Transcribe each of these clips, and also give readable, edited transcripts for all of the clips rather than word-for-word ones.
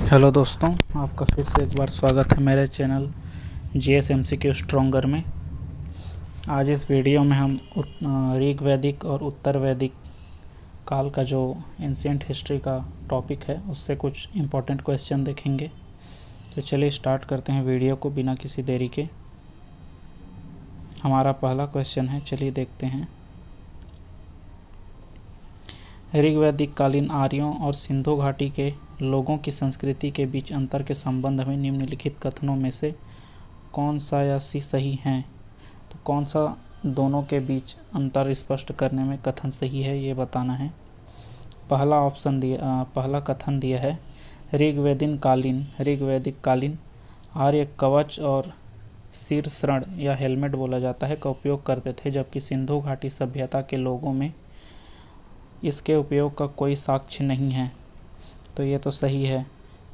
Hello दोस्तों, आपका फिर से एक बार स्वागत है मेरे चैनल GSMCQ स्ट्रॉन्गर में। आज इस वीडियो में हम ऋग वैदिक और उत्तर वैदिक काल का जो एंशिएंट हिस्ट्री का टॉपिक है उससे कुछ इम्पोर्टेंट क्वेश्चन देखेंगे। तो चलिए स्टार्ट करते हैं वीडियो को बिना किसी देरी के। हमारा पहला क्वेश्चन है, चलिए देखते हैं। ऋग वैदिक कालीन आर्यों और सिंधु घाटी के लोगों की संस्कृति के बीच अंतर के संबंध में निम्नलिखित कथनों में से कौन सा या सी सही हैं? तो कौन सा दोनों के बीच अंतर स्पष्ट करने में कथन सही है, ये बताना है। पहला कथन दिया है, ऋग वैदिक कालीन आर्य कवच और शीर्षण या हेलमेट बोला जाता है का उपयोग करते थे, जबकि सिंधु घाटी सभ्यता के लोगों में इसके उपयोग का कोई साक्ष्य नहीं है। तो ये तो सही है,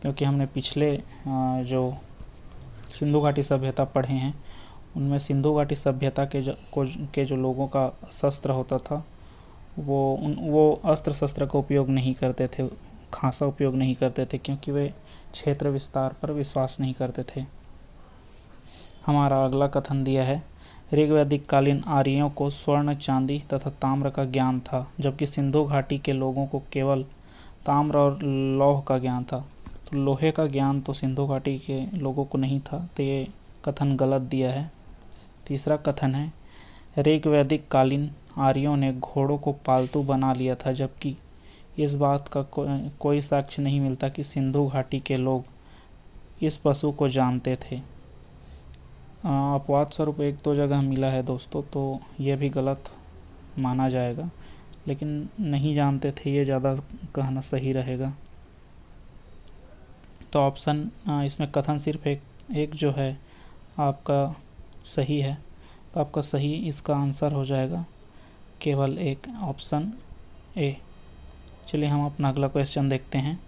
क्योंकि हमने पिछले जो सिंधु घाटी सभ्यता पढ़े हैं उनमें सिंधु घाटी सभ्यता के जो लोगों का शस्त्र होता था वो अस्त्र शस्त्र का उपयोग नहीं करते थे, खासा उपयोग नहीं करते थे, क्योंकि वे क्षेत्र विस्तार पर विश्वास नहीं करते थे। हमारा अगला कथन दिया है, ऋग वैदिक कालीन आर्यों को स्वर्ण, चांदी तथा ताम्र का ज्ञान था, जबकि सिंधु घाटी के लोगों को केवल ताम्र और लौह का ज्ञान था। तो लोहे का ज्ञान तो सिंधु घाटी के लोगों को नहीं था, तो ये कथन गलत दिया है। तीसरा कथन है, ऋग वैदिक कालीन आर्यों ने घोड़ों को पालतू बना लिया था, जबकि इस बात का कोई साक्ष्य नहीं मिलता कि सिंधु घाटी के लोग इस पशु को जानते थे। अपवाद स्वरूप एक दो जगह मिला है दोस्तों, तो ये भी गलत माना जाएगा, लेकिन नहीं जानते थे ये ज़्यादा कहना सही रहेगा। तो ऑप्शन इसमें कथन सिर्फ एक जो है आपका सही है, तो आपका सही इसका आंसर हो जाएगा केवल एक, ऑप्शन ए। चलिए हम अपना अगला क्वेश्चन देखते हैं।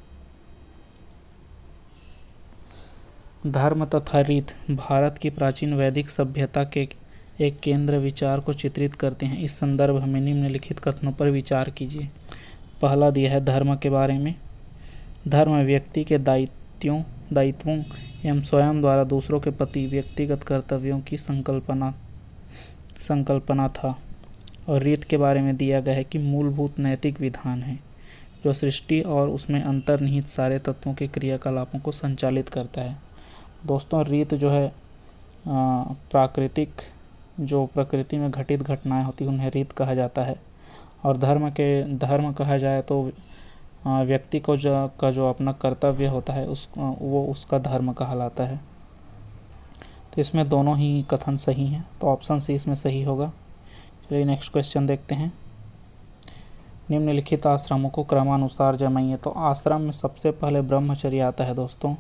धर्म तथा रीत भारत की प्राचीन वैदिक सभ्यता के एक केंद्र विचार को चित्रित करते हैं। इस संदर्भ में निम्नलिखित कथनों पर विचार कीजिए। पहला दिया है धर्म के बारे में, धर्म व्यक्ति के दायित्वों एवं स्वयं द्वारा दूसरों के प्रति व्यक्तिगत कर्तव्यों की संकल्पना था। और रीत के बारे में दिया गया है कि मूलभूत नैतिक विधान है जो सृष्टि और उसमें अंतर्निहित सारे तत्वों के क्रियाकलापों को संचालित करता है। दोस्तों, रीत जो है प्राकृतिक जो प्रकृति में घटित घटनाएं होती हैं उन्हें रीत कहा जाता है। और धर्म कहा जाए तो व्यक्ति को जो अपना कर्तव्य होता है वो उसका धर्म कहलाता है। तो इसमें दोनों ही कथन सही हैं, तो ऑप्शन सी इसमें सही होगा। चलिए नेक्स्ट क्वेश्चन देखते हैं। निम्नलिखित आश्रमों को क्रमानुसार जमाइए। तो आश्रम में सबसे पहले ब्रह्मचर्य आता है दोस्तों,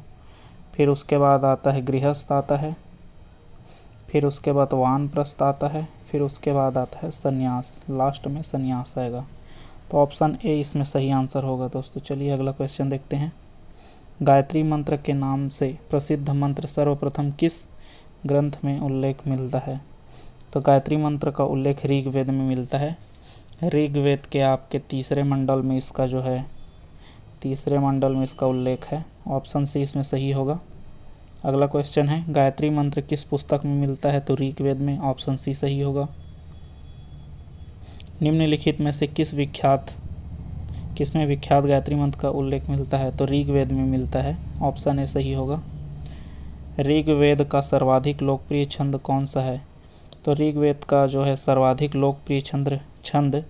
फिर उसके बाद आता है गृहस्थ आता है, फिर उसके बाद वानप्रस्थ आता है, फिर उसके बाद आता है संन्यास, लास्ट में संन्यास आएगा। तो ऑप्शन ए इसमें सही आंसर होगा दोस्तों। चलिए अगला क्वेश्चन देखते हैं। गायत्री मंत्र के नाम से प्रसिद्ध मंत्र सर्वप्रथम किस ग्रंथ में उल्लेख मिलता है? तो गायत्री मंत्र का उल्लेख ऋग्वेद में मिलता है। ऋग्वेद के आपके तीसरे मंडल में इसका उल्लेख है। ऑप्शन सी इसमें सही होगा। अगला क्वेश्चन है, गायत्री मंत्र किस पुस्तक में मिलता है? तो ऋग्वेद में, ऑप्शन सी सही होगा। निम्नलिखित में से किसमें विख्यात गायत्री मंत्र का उल्लेख मिलता है? तो ऋग्वेद में मिलता है, ऑप्शन ए सही होगा। ऋग्वेद का सर्वाधिक लोकप्रिय छंद कौन सा है? तो ऋग्वेद का जो है सर्वाधिक लोकप्रिय छंद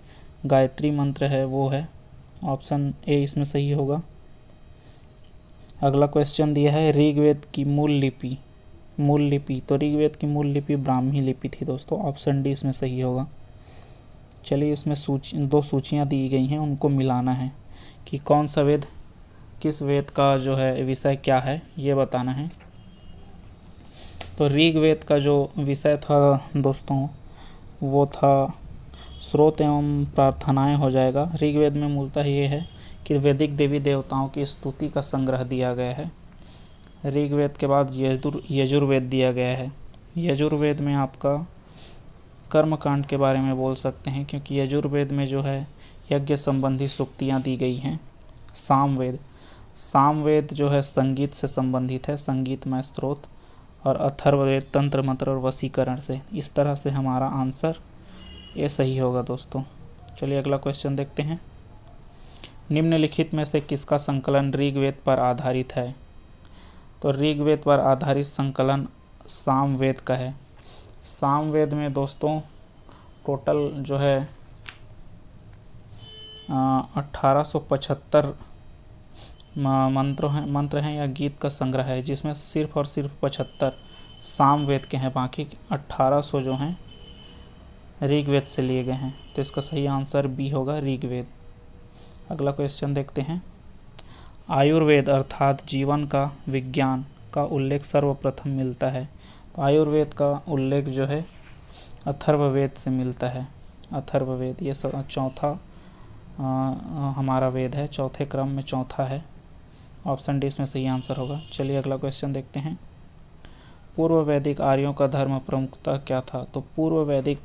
गायत्री मंत्र है, वो है, ऑप्शन ए इसमें सही होगा। अगला क्वेश्चन दिया है, ऋग्वेद की मूल लिपि। तो ऋग्वेद की मूल लिपि ब्राह्मी लिपि थी दोस्तों, ऑप्शन डी इसमें सही होगा। चलिए इसमें दो सूचियाँ दी गई हैं, उनको मिलाना है कि कौन सा वेद किस वेद का जो है विषय क्या है, ये बताना है। तो ऋग्वेद का जो विषय था दोस्तों वो था स्रोत एवं प्रार्थनाएं हो जाएगा। ऋग्वेद में मूलतः ये है कि वैदिक देवी देवताओं की स्तुति का संग्रह दिया गया है। ऋग्वेद के बाद यजुर्वेद दिया गया है। यजुर्वेद में आपका कर्मकांड के बारे में बोल सकते हैं, क्योंकि यजुर्वेद में जो है यज्ञ संबंधी सूक्तियाँ दी गई हैं। सामवेद सामवेद जो है संगीत से संबंधित है, संगीतमय स्रोत, और अथर्ववेद तंत्र मंत्र और वशीकरण से। इस तरह से हमारा आंसर ये सही होगा दोस्तों। चलिए अगला क्वेश्चन देखते हैं। निम्नलिखित में से किसका संकलन ऋग्वेद पर आधारित है? तो ऋग्वेद पर आधारित संकलन सामवेद का है। सामवेद में दोस्तों टोटल जो है 1875 मंत्र हैं या गीत का संग्रह है, जिसमें सिर्फ और सिर्फ 75 सामवेद के हैं, बाकी 1800 जो हैं ऋग्वेद से लिए गए हैं। तो इसका सही आंसर बी होगा, ऋग्वेद। अगला क्वेश्चन देखते हैं। आयुर्वेद अर्थात जीवन का विज्ञान का उल्लेख सर्वप्रथम मिलता है। तो आयुर्वेद का उल्लेख जो है अथर्ववेद से मिलता है। अथर्ववेद ये चौथा हमारा वेद है, चौथे क्रम में चौथा है। ऑप्शन डी इसमें सही आंसर होगा। चलिए अगला क्वेश्चन देखते हैं। पूर्व वैदिक आर्यों का धर्म प्रमुखता क्या था? तो पूर्व वैदिक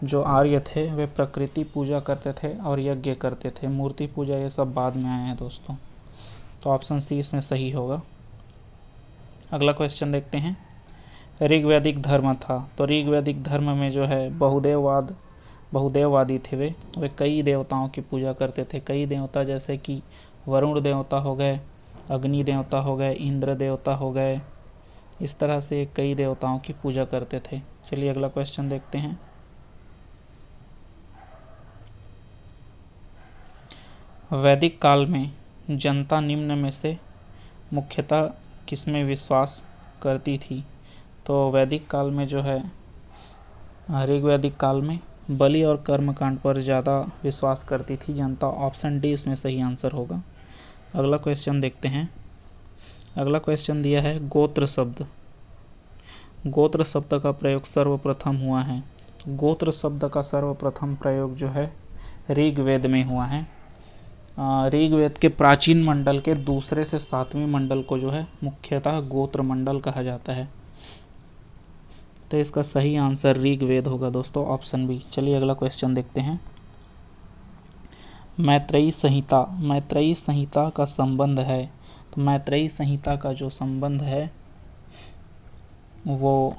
जो आर्य थे वे प्रकृति पूजा करते थे और यज्ञ करते थे, मूर्ति पूजा ये सब बाद में आए हैं दोस्तों। तो ऑप्शन सी इसमें सही होगा। अगला क्वेश्चन देखते हैं। ऋग्वैदिक धर्म था, तो ऋग्वैदिक धर्म में जो है बहुदेववादी थे। वे कई देवताओं की पूजा करते थे। कई देवता जैसे कि वरुण देवता हो गए, अग्नि देवता हो गए, इंद्र देवता हो गए, इस तरह से कई देवताओं की पूजा करते थे। चलिए अगला क्वेश्चन देखते हैं। वैदिक काल में जनता निम्न में से मुख्यतः किसमें विश्वास करती थी? तो वैदिक काल में जो है ऋग्वैदिक काल में बलि और कर्मकांड पर ज़्यादा विश्वास करती थी जनता। ऑप्शन डी इसमें सही आंसर होगा। अगला क्वेश्चन देखते हैं। अगला क्वेश्चन दिया है गोत्र शब्द। गोत्र शब्द का प्रयोग सर्वप्रथम हुआ है। गोत्र शब्द का सर्वप्रथम प्रयोग जो है ऋग्वेद में हुआ है। ऋग्वेद के प्राचीन मंडल के दूसरे से 7वें मंडल को जो है मुख्यतः गोत्र मंडल कहा जाता है। तो इसका सही आंसर ऋग्वेद होगा दोस्तों, ऑप्शन बी। चलिए अगला क्वेश्चन देखते हैं। मैत्रेयी संहिता का संबंध है। तो मैत्रेयी संहिता का जो संबंध है वो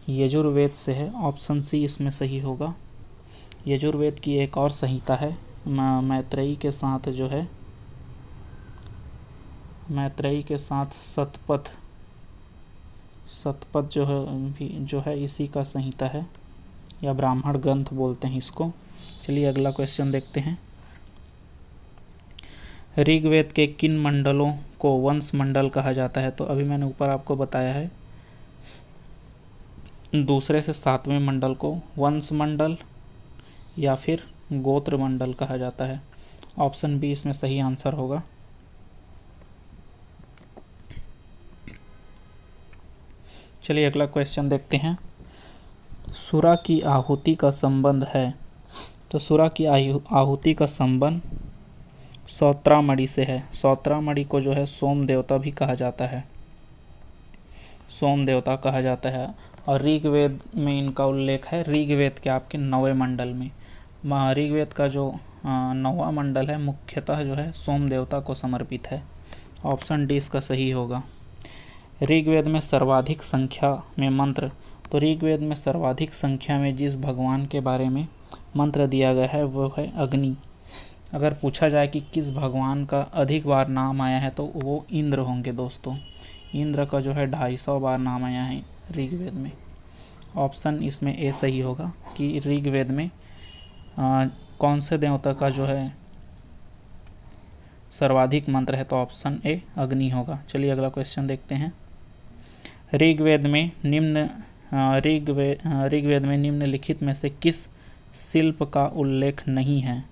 यजुर्वेद से है। ऑप्शन सी इसमें सही होगा। यजुर्वेद की एक और संहिता है मैत्रेयी के साथ जो है, मैत्रेयी के साथ शतपथ जो है इसी का संहिता है, या ब्राह्मण ग्रंथ बोलते हैं इसको। चलिए अगला क्वेश्चन देखते हैं। ऋग्वेद के किन मंडलों को वंश मंडल कहा जाता है? तो अभी मैंने ऊपर आपको बताया है, दूसरे से 7वें मंडल को वंश मंडल या फिर गोत्र मंडल कहा जाता है। ऑप्शन बी इसमें सही आंसर होगा। चलिए अगला क्वेश्चन देखते हैं। सुरा की आहुति का संबंध है। तो सुरा की आहुति का संबंध सौत्रामणि से है। सौत्रामणि को जो है सोम देवता भी कहा जाता है, सोम देवता कहा जाता है। और ऋग्वेद में इनका उल्लेख है ऋग्वेद के आपके 9वें मंडल में। ऋग्वेद का जो 9वां मंडल है मुख्यतः जो है सोम देवता को समर्पित है। ऑप्शन डी इसका सही होगा। ऋग्वेद में सर्वाधिक संख्या में मंत्र। तो ऋग्वेद में सर्वाधिक संख्या में जिस भगवान के बारे में मंत्र दिया गया है वो है अग्नि। अगर पूछा जाए कि किस भगवान का अधिक बार नाम आया है तो वो इंद्र होंगे दोस्तों। इंद्र का जो है 250 बार नाम आया है ऋग्वेद में। ऑप्शन इसमें ए सही होगा कि ऋग्वेद में कौन से देवता का जो है सर्वाधिक मंत्र है, तो ऑप्शन ए अग्नि होगा। चलिए अगला क्वेश्चन देखते हैं। ऋग्वेद में निम्नलिखित में से किस शिल्प का उल्लेख नहीं है?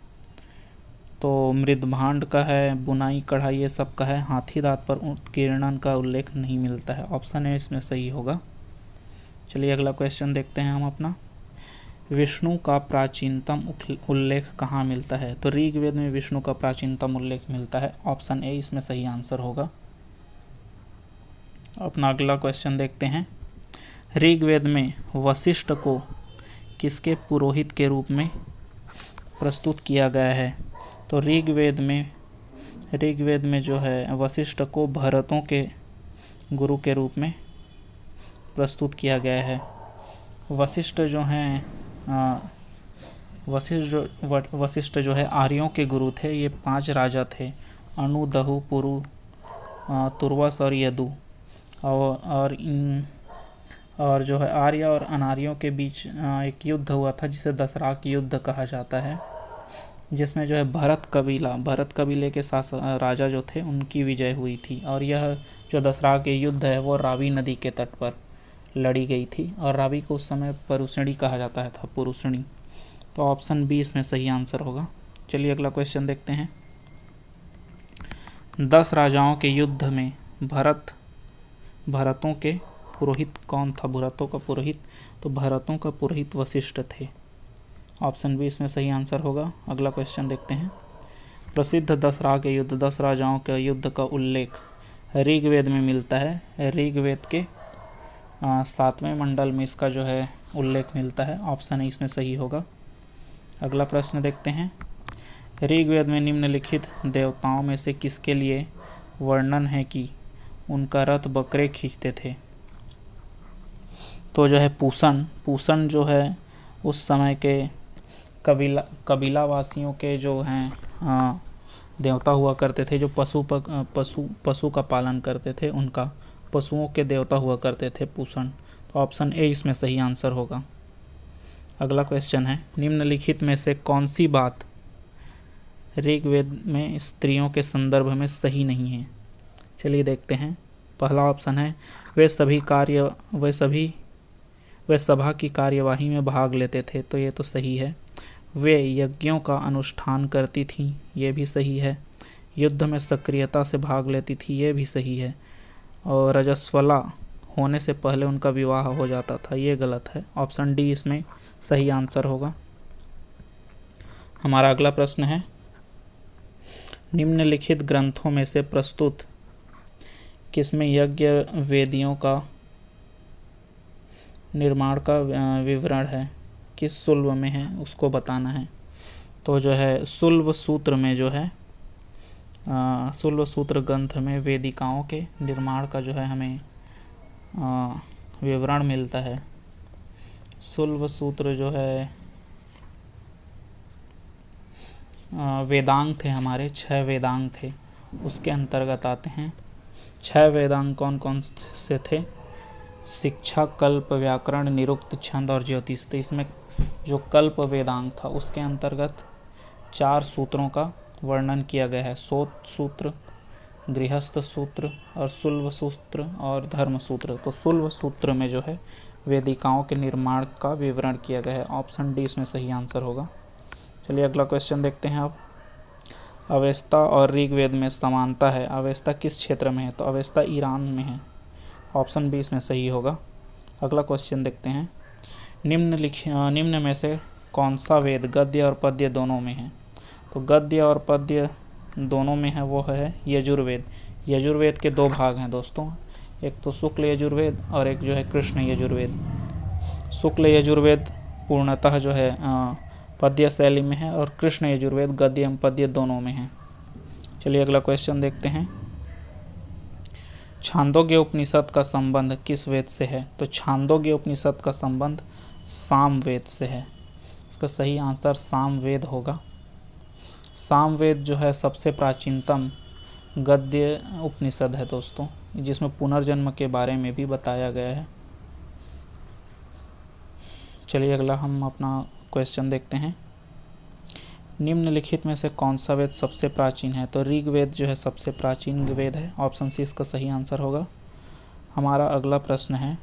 तो मृदभांड का है, बुनाई कढ़ाई ये सब का है। हाथी दांत पर उत्कीर्णन का उल्लेख नहीं मिलता है। ऑप्शन ए इसमें सही होगा। चलिए अगला क्वेश्चन देखते हैं हम अपना। विष्णु का प्राचीनतम उल्लेख कहाँ मिलता है? तो ऋग्वेद में विष्णु का प्राचीनतम उल्लेख मिलता है। ऑप्शन ए इसमें सही आंसर होगा। अपना अगला क्वेश्चन देखते हैं। ऋग्वेद में वशिष्ठ को किसके पुरोहित के रूप में प्रस्तुत किया गया है? तो ऋग्वेद में ऋग्वेद में जो है वशिष्ठ को भरतों के गुरु के रूप में प्रस्तुत किया गया है। वशिष्ठ जो हैं वशिष्ठ जो है आर्यों के गुरु थे। ये 5 राजा थे, अनु, दहु, पुरु, तुर्वस और यदु। और जो है आर्य और अनार्यों के बीच एक युद्ध हुआ था जिसे दसराक युद्ध कहा जाता है, जिसमें जो है भरत कबीले के राजा जो थे उनकी विजय हुई थी। और यह जो दसराक युद्ध है वो रावी नदी के तट पर लड़ी गई थी, और रावी को उस समय परुषणी कहा जाता था, पुरुषणी। तो ऑप्शन बी इसमें सही आंसर होगा। चलिए अगला क्वेश्चन देखते हैं। 10 राजाओं के युद्ध में भरतों के पुरोहित कौन था? भरतों का पुरोहित, तो भरतों का पुरोहित वशिष्ठ थे। ऑप्शन बी इसमें सही आंसर होगा। अगला क्वेश्चन देखते हैं। प्रसिद्ध 10 राजाओं के युद्ध का उल्लेख ऋग्वेद में मिलता है। ऋग्वेद के 7वें मंडल में इसका जो है उल्लेख मिलता है। ऑप्शन ए इसमें सही होगा। अगला प्रश्न देखते हैं। ऋग्वेद में निम्नलिखित देवताओं में से किसके लिए वर्णन है कि उनका रथ बकरे खींचते थे? तो जो है पूसन जो है उस समय के कबीला वासियों के जो हैं देवता हुआ करते थे, जो पशु का पालन करते थे, उनका पशुओं के देवता हुआ करते थे पूसन। तो ऑप्शन ए इसमें सही आंसर होगा। अगला क्वेश्चन है, निम्नलिखित में से कौन सी बात ऋग्वेद में स्त्रियों के संदर्भ में सही नहीं है? चलिए देखते हैं। पहला ऑप्शन है वे सभा की कार्यवाही में भाग लेते थे, तो ये तो सही है। वे यज्ञों का अनुष्ठान करती थीं, ये भी सही है। युद्ध में सक्रियता से भाग लेती थी, ये भी सही है। और रजस्वला होने से पहले उनका विवाह हो जाता था, ये गलत है। ऑप्शन डी इसमें सही आंसर होगा। हमारा अगला प्रश्न है, निम्नलिखित ग्रंथों में से प्रस्तुत किसमें यज्ञ वेदियों का निर्माण का विवरण है? किस सुल्व में है उसको बताना है। तो जो है सुल्व सूत्र में जो है सुल्व सूत्र ग्रंथ में वेदिकाओं के निर्माण का जो है हमें विवरण मिलता है। सुल्व सूत्र जो है वेदांग थे हमारे, 6 वेदांग थे, उसके अंतर्गत आते हैं। 6 वेदांग कौन कौन से थे? शिक्षा, कल्प, व्याकरण, निरुक्त, छंद और ज्योतिष। तो इसमें जो कल्प वेदांग था उसके अंतर्गत 4 सूत्रों का वर्णन किया गया है। सोत सूत्र, गृहस्थ सूत्र और सुल्व सूत्र और धर्म सूत्र। तो सुल्व सूत्र में जो है वेदिकाओं के निर्माण का विवरण किया गया है। ऑप्शन डी इसमें सही आंसर होगा। चलिए अगला क्वेश्चन देखते हैं। अब अवेस्ता और ऋग्वेद में समानता है। अवेस्ता किस क्षेत्र में है? तो अवेस्ता ईरान में है। ऑप्शन बी इसमें सही होगा। अगला क्वेश्चन देखते हैं। निम्न में से कौन सा वेद गद्य और पद्य दोनों में है? तो गद्य और पद्य दोनों में है, वो है यजुर्वेद। यजुर्वेद के 2 भाग हैं दोस्तों, एक तो शुक्ल यजुर्वेद और एक जो है कृष्ण यजुर्वेद। शुक्ल यजुर्वेद पूर्णतः जो है पद्य शैली में है और कृष्ण यजुर्वेद गद्य एवं पद्य दोनों में है। चलिए अगला क्वेश्चन देखते हैं। छांदोग्य उपनिषद का संबंध किस वेद से है? तो छांदोग्य उपनिषद का संबंध सामवेद से है। इसका सही आंसर सामवेद होगा। सामवेद जो है सबसे प्राचीनतम गद्य उपनिषद है दोस्तों, जिसमें पुनर्जन्म के बारे में भी बताया गया है। चलिए अगला हम अपना क्वेश्चन देखते हैं। निम्नलिखित में से कौन सा वेद सबसे प्राचीन है? तो ऋग्वेद जो है सबसे प्राचीन वेद है। ऑप्शन सी इसका सही आंसर होगा। हमारा अगला प्रश्न है,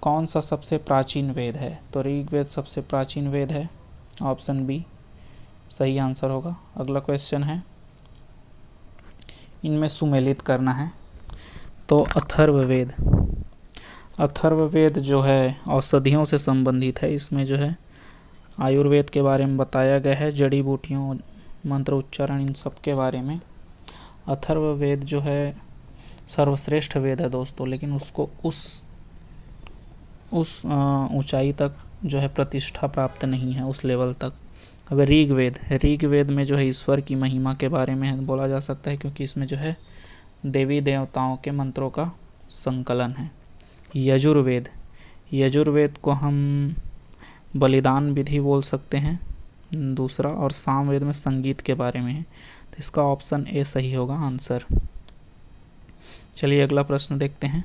कौन सा सबसे प्राचीन वेद है? तो ऋग्वेद सबसे प्राचीन वेद है। ऑप्शन बी सही आंसर होगा। अगला क्वेश्चन है, इनमें सुमेलित करना है। तो अथर्ववेद जो है औषधियों से संबंधित है। इसमें जो है आयुर्वेद के बारे में बताया गया है, जड़ी बूटियों, मंत्र उच्चारण, इन सब के बारे में। अथर्ववेद जो है सर्वश्रेष्ठ वेद है दोस्तों, लेकिन उसको उस ऊंचाई तक जो है प्रतिष्ठा प्राप्त नहीं है, उस लेवल तक। अब ऋग्वेद में जो है ईश्वर की महिमा के बारे में बोला जा सकता है, क्योंकि इसमें जो है देवी देवताओं के मंत्रों का संकलन है। यजुर्वेद को हम बलिदान विधि बोल सकते हैं दूसरा, और सामवेद में संगीत के बारे में है, तो इसका ऑप्शन ए सही होगा आंसर। चलिए अगला प्रश्न देखते हैं।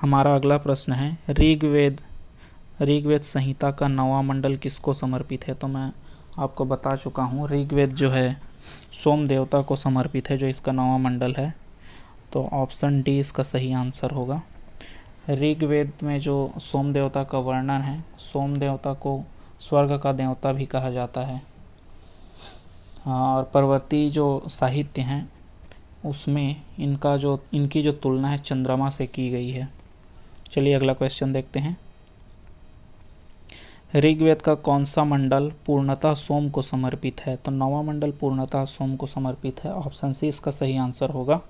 हमारा अगला प्रश्न है ऋग्वेद संहिता का 9वां मंडल किसको समर्पित है? तो मैं आपको बता चुका हूँ, ऋग्वेद जो है सोम देवता को समर्पित है, जो इसका 9वां मंडल है, तो ऑप्शन डी इसका सही आंसर होगा। ऋग्वेद में जो सोम देवता का वर्णन है, सोम देवता को स्वर्ग का देवता भी कहा जाता है। और पर्वतीय जो साहित्य हैं उसमें इनकी जो तुलना है चंद्रमा से की गई है। चलिए अगला क्वेश्चन देखते हैं। ऋग्वेद का कौन सा मंडल पूर्णतः सोम को समर्पित है? तो 9वां मंडल पूर्णतः सोम को समर्पित है, ऑप्शन सी इसका सही आंसर होगा।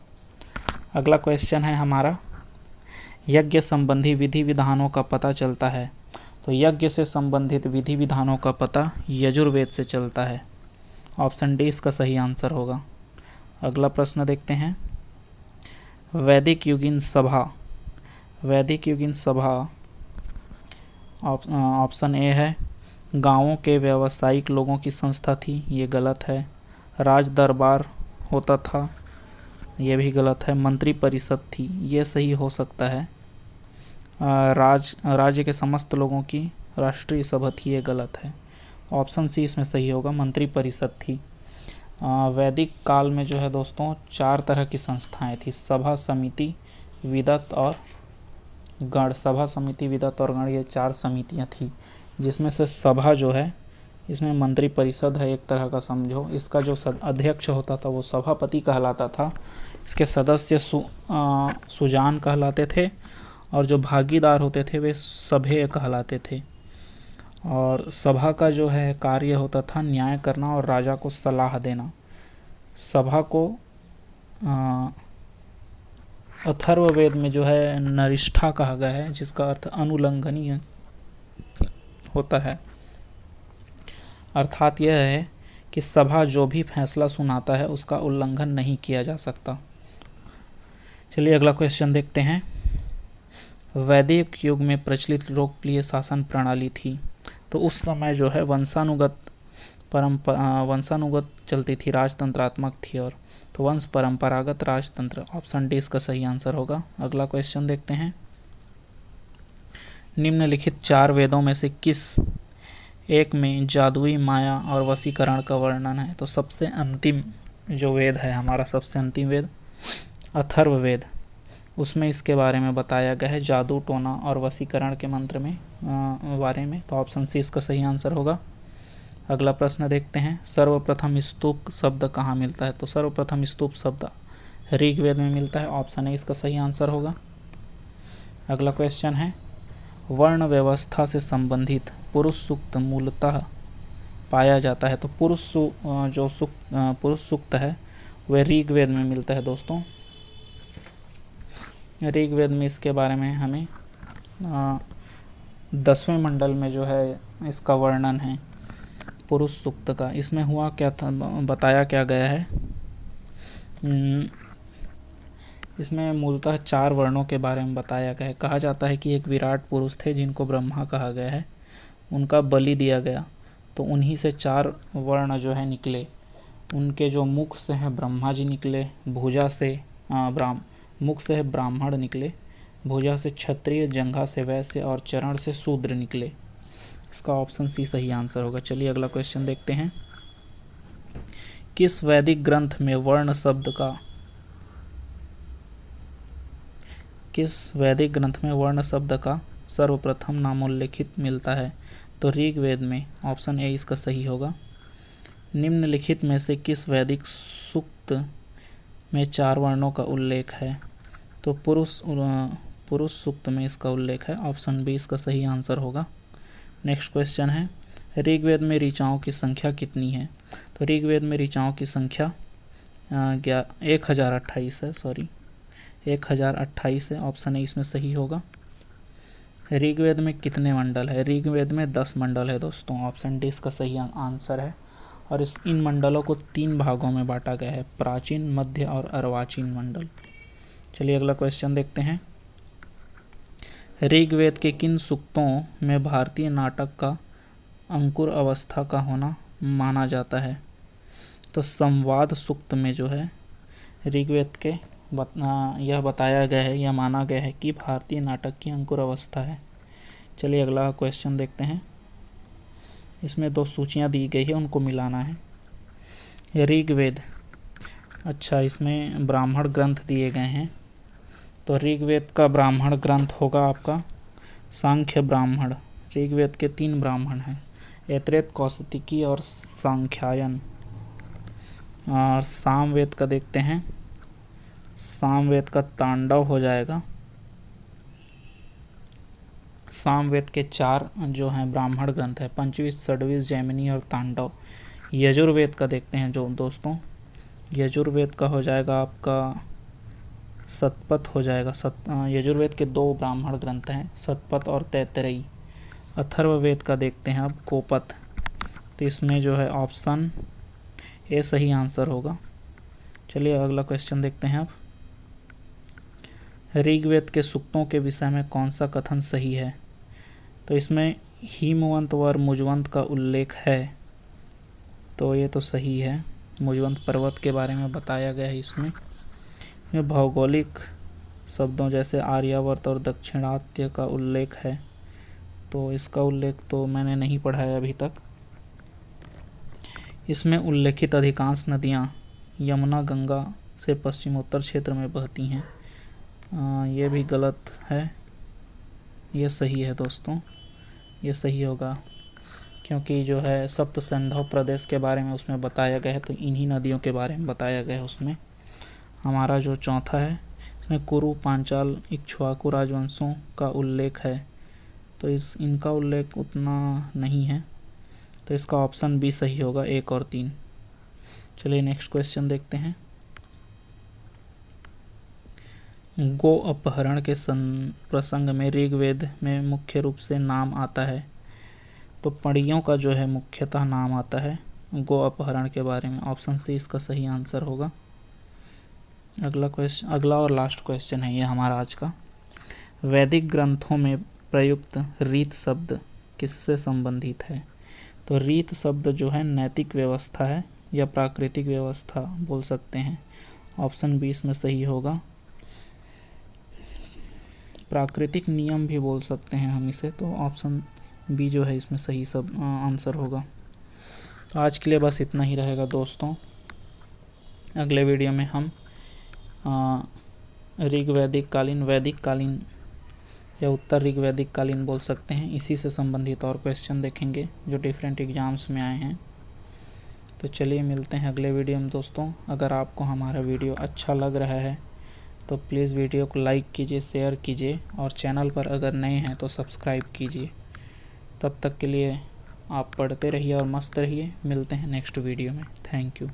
अगला क्वेश्चन है हमारा, यज्ञ संबंधी विधि विधानों का पता चलता है? तो यज्ञ से संबंधित विधि विधानों का पता यजुर्वेद से चलता है, ऑप्शन डी इसका सही आंसर होगा। अगला प्रश्न देखते हैं। वैदिक युगीन सभा ऑप्शन ए है गांवों के व्यावसायिक लोगों की संस्था थी, ये गलत है। राज दरबार होता था, ये भी गलत है। मंत्री परिषद थी, ये सही हो सकता है। राज्य के समस्त लोगों की राष्ट्रीय सभा थी, ये गलत है। ऑप्शन सी इसमें सही होगा, मंत्री परिषद थी। वैदिक काल में जो है दोस्तों 4 तरह की संस्थाएं थी, सभा समिति विदत और गण। ये 4 समितियां थी, जिसमें से सभा जो है इसमें मंत्री परिषद है एक तरह का समझो। इसका जो अध्यक्ष होता था वो सभापति कहलाता था, इसके सदस्य सुजान कहलाते थे, और जो भागीदार होते थे वे सभेय कहलाते थे। और सभा का जो है कार्य होता था न्याय करना और राजा को सलाह देना। सभा को अथर्ववेद में जो है नरिष्ठा कहा गया है, जिसका अर्थ अनुल्लंघनीय होता है। अर्थात यह है कि सभा जो भी फैसला सुनाता है उसका उल्लंघन नहीं किया जा सकता। चलिए अगला क्वेश्चन देखते हैं। वैदिक युग में प्रचलित लोकप्रिय शासन प्रणाली थी, तो उस समय जो है वंशानुगत चलती थी, राजतंत्रात्मक थी, और तो वंश परंपरागत राजतंत्र, ऑप्शन डी इसका सही आंसर होगा। अगला क्वेश्चन देखते हैं। निम्नलिखित 4 वेदों में से किस एक में जादुई माया और वशीकरण का वर्णन है? तो सबसे अंतिम जो वेद है हमारा, सबसे अंतिम वेद अथर्ववेद, उसमें इसके बारे में बताया गया है, जादू टोना और वशीकरण के मंत्र में बारे में, तो ऑप्शन सी इसका सही आंसर होगा। अगला प्रश्न देखते हैं। सर्वप्रथम स्तूप शब्द कहाँ मिलता है? तो सर्वप्रथम स्तूप शब्द ऋग्वेद में मिलता है, ऑप्शन ए इसका सही आंसर होगा। अगला क्वेश्चन है, वर्ण व्यवस्था से संबंधित पुरुष सूक्त मूलतः पाया जाता है? तो पुरुष सूक्त है वह ऋग्वेद में मिलता है दोस्तों। ऋग्वेद में इसके बारे में हमें 10वें मंडल में जो है इसका वर्णन है पुरुष सूक्त का। इसमें हुआ क्या था, बताया क्या गया है, इसमें मूलतः 4 वर्णों के बारे में बताया गया है। कहा जाता है कि एक विराट पुरुष थे जिनको ब्रह्मा कहा गया है, उनका बलि दिया गया, तो उन्हीं से 4 वर्ण जो है निकले। उनके जो मुख से है ब्रह्मा जी निकले, भुजा से मुख से है ब्राह्मण निकले, भुजा से क्षत्रिय, जंघा से वैश्य और चरण से शूद्र निकले। इसका ऑप्शन सी सही आंसर होगा। चलिए अगला क्वेश्चन देखते हैं। किस वैदिक ग्रंथ में वर्ण शब्द का सर्वप्रथम नामोल्लेखित मिलता है? तो ऋग्वेद में, ऑप्शन ए इसका सही होगा। निम्नलिखित में से किस वैदिक सूक्त में 4 वर्णों का उल्लेख है? तो पुरुष सूक्त में इसका उल्लेख है, ऑप्शन बी इसका सही आंसर होगा। नेक्स्ट क्वेश्चन है, ऋग्वेद में ऋचाओं की संख्या कितनी है? तो ऋग्वेद में ऋचाओं की संख्या 1028 है, 1028 है, ऑप्शन ए इसमें सही होगा। ऋग्वेद में कितने मंडल है? ऋग्वेद में 10 मंडल है दोस्तों। ऑप्शन डी इसका सही आंसर है। और इन मंडलों को 3 भागों में बांटा गया है, प्राचीन, मध्य और अर्वाचीन मंडल। चलिए अगला क्वेश्चन देखते हैं। ऋग्वेद के किन सूक्तों में भारतीय नाटक का अंकुर अवस्था का होना माना जाता है? तो संवाद सूक्त में जो है ऋग्वेद के यह बताया गया है, यह माना गया है कि भारतीय नाटक की अंकुर अवस्था है। चलिए अगला क्वेश्चन देखते हैं। इसमें 2 सूचियां दी गई है, उनको मिलाना है। ऋग्वेद, अच्छा इसमें ब्राह्मण ग्रंथ दिए गए हैं, तो ऋग्वेद का ब्राह्मण ग्रंथ होगा आपका सांख्य ब्राह्मण। ऋग्वेद के 3 ब्राह्मण हैं, ऐतरेय, कौशिकी और सांख्यायन। और सामवेद का देखते हैं, सामवेद का तांडव हो जाएगा। सामवेद के 4 जो हैं ब्राह्मण ग्रंथ है, पंचविश, षड्विश, जैमिनी और तांडव। यजुर्वेद का देखते हैं जो दोस्तों, यजुर्वेद का हो जाएगा आपका शतपथ हो जाएगा। यजुर्वेद के 2 ब्राह्मण ग्रंथ हैं, शतपथ और तैतरेयी। अथर्ववेद का देखते हैं अब, कोपथ। तो इसमें जो है ऑप्शन ए सही आंसर होगा। चलिए अगला क्वेश्चन देखते हैं अब। ऋग्वेद के सूक्तों के विषय में कौन सा कथन सही है? तो इसमें हिमवंत व मुजवंत का उल्लेख है, तो ये तो सही है। मुजवंत पर्वत के बारे में बताया गया है इसमें। भौगोलिक शब्दों जैसे आर्यावर्त और दक्षिणात्य का उल्लेख है, तो इसका उल्लेख तो मैंने नहीं पढ़ा है अभी तक। इसमें उल्लेखित अधिकांश नदियाँ यमुना गंगा से पश्चिमोत्तर क्षेत्र में बहती हैं, ये भी गलत है। ये सही है दोस्तों, ये सही होगा, क्योंकि जो है सप्त सिंधु प्रदेश के बारे में उसमें बताया गया है, तो इन्हीं नदियों के बारे में बताया गया है उसमें। हमारा जो चौथा है, इसमें कुरु, पांचाल, इक्ष्वाकु राजवंशों का उल्लेख है, तो इनका उल्लेख उतना नहीं है, तो इसका ऑप्शन बी सही होगा, 1 और 3। चलिए नेक्स्ट क्वेश्चन देखते हैं। गो अपहरण के प्रसंग में ऋग्वेद में मुख्य रूप से नाम आता है, तो पड़ियों का जो है मुख्यतः नाम आता है गो अपहरण के बारे में। ऑप्शन सी इसका सही आंसर होगा। अगला और लास्ट क्वेश्चन है ये हमारा आज का। वैदिक ग्रंथों में प्रयुक्त रीत शब्द किससे संबंधित है? तो रीत शब्द जो है नैतिक व्यवस्था है या प्राकृतिक व्यवस्था बोल सकते हैं। ऑप्शन बी इसमें सही होगा। प्राकृतिक नियम भी बोल सकते हैं हम इसे, तो ऑप्शन बी जो है इसमें सही सब आंसर होगा। तो आज के लिए बस इतना ही रहेगा दोस्तों। अगले वीडियो में हम ऋग्वैदिक कालीन, वैदिक कालीन या उत्तर ऋग्वैदिक कालीन बोल सकते हैं, इसी से संबंधित और क्वेश्चन देखेंगे जो डिफरेंट एग्जाम्स में आए हैं। तो चलिए मिलते हैं अगले वीडियो में दोस्तों। अगर आपको हमारा वीडियो अच्छा लग रहा है तो प्लीज़ वीडियो को लाइक कीजिए, शेयर कीजिए और चैनल पर अगर नए हैं तो सब्सक्राइब कीजिए। तब तक के लिए आप पढ़ते रहिए और मस्त रहिए। मिलते हैं नेक्स्ट वीडियो में। Thank you.